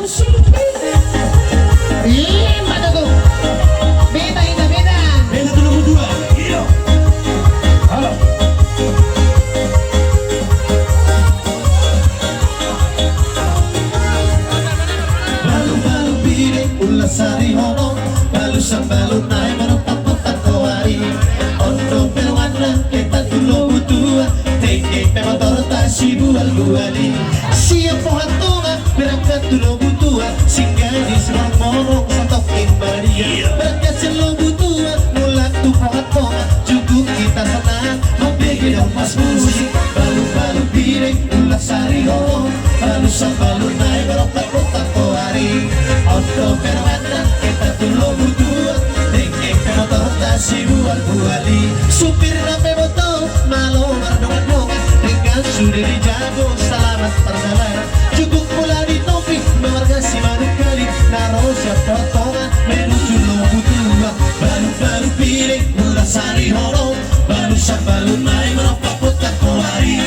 Ih, mana tuh? Beda ini beda. Beda tuh nomor 2. Iya. Halo. Balu-balu piring ulas sari hono, balu sambalu naik merotak-rotak kawari. Ondo perwana kita dulu butua, teke pemotor tasi bual-buali. Siap pohon tonga berangkat dulu butua, singgah di seberang morong satokin baria. Berangkat selalu butua, mulak tuh pohon tonga, cukup kita senang, membegi dong pas musik. Balu-balu piring ulas sari hono, balu sambalu naik merotak-rotak kawari. Ondo perwana kita dulu butua, teke pemotor tasi bual-buali. Supir nape motor malu merdongan-dongan, dengan sudah dijago selamat perjalanan. Cukup pula di topik mewargasi manuk kali, naruh siap potongan menuju Lombok Tua. Baru-baru piring ulas sari hono, baru sambalu naik meropak potak kawari.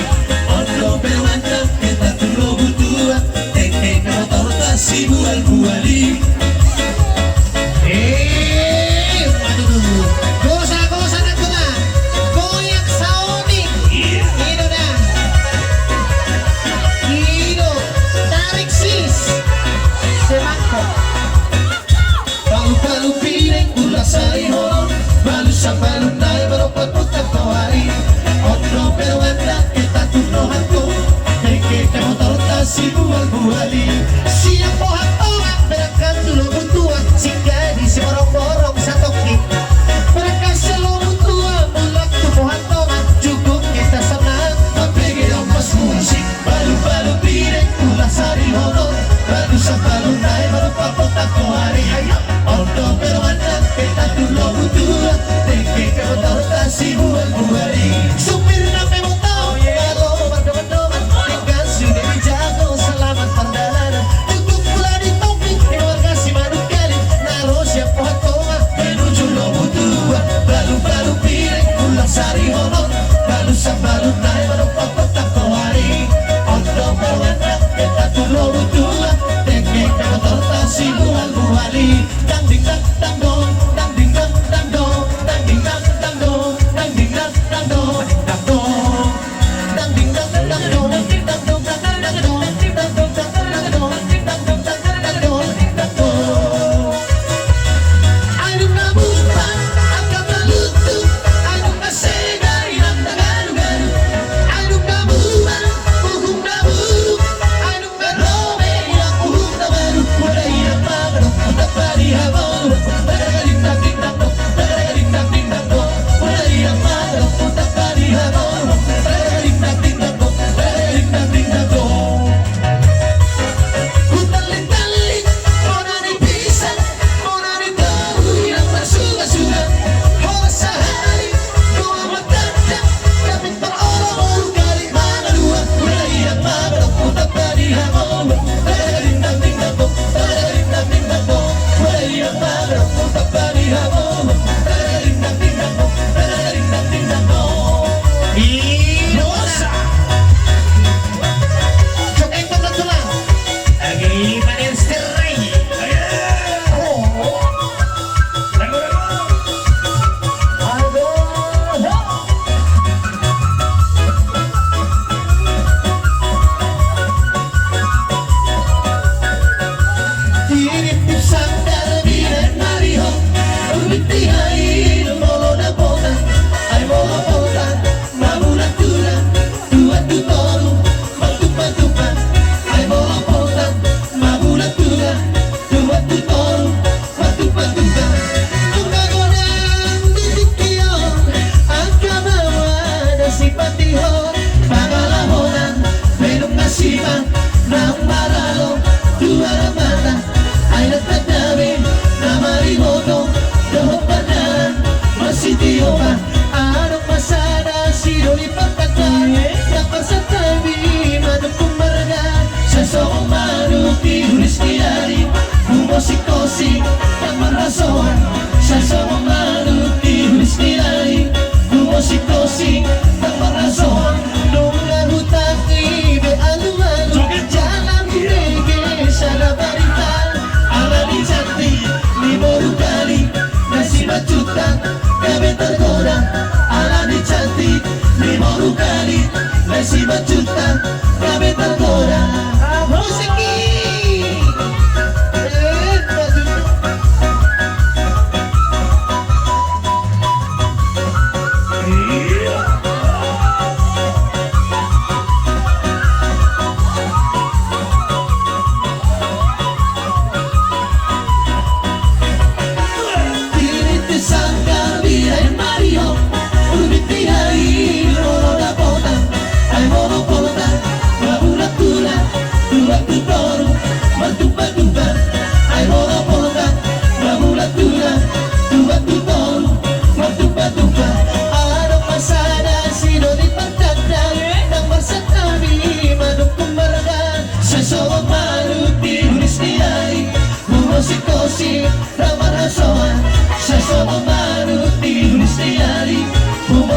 Ondo perwana kita tuh Lombok Tua, teke motor tasi bual-buali. Waduh tuh. Gosa-gosa nak guna. Goyak saonik. Ido dah. Ido. Tarik sis. Semangkok. Balu-balu piring ulas sari hono, balu sambalu naik meropak potak kawari. Ondo perwana kita tuh nohanko, teke motor tasi bual-buali. Siap pohon tonga berangkat dulu butua, singgah di seborong-borong satoki. Berangkat selalu tua, mulak tuh pohon tonga, cukup kita senang, Mapegi dong pas musik. Balu-balu piring ulas sari hono, balu sambalu naik meropak potak kawari. Ondo perwana kita tuh Lombok Tua, teke motor tasi bual-buali. supir nape motor, kalau berdongan-dongan, dengan sudah dijago selamat perjalanan.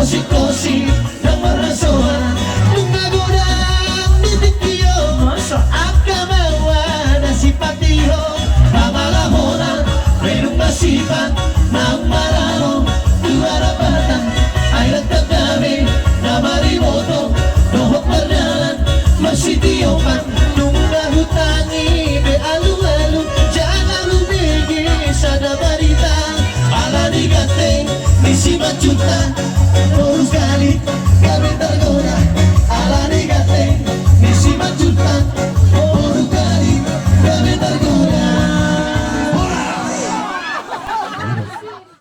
kosi-kosi ng marasoan nung nagurang nitikyo ang kamawa na si Patiho pamalahonan mayroong masipan ng marano tuwarapatan ay nagtagami na marimoto dohot mardalan masitiyopan nung nahutangi be alu-alu dyan ang lumigi sa nabarita ala ni Gateng ni si Machuta Purus galit kami targo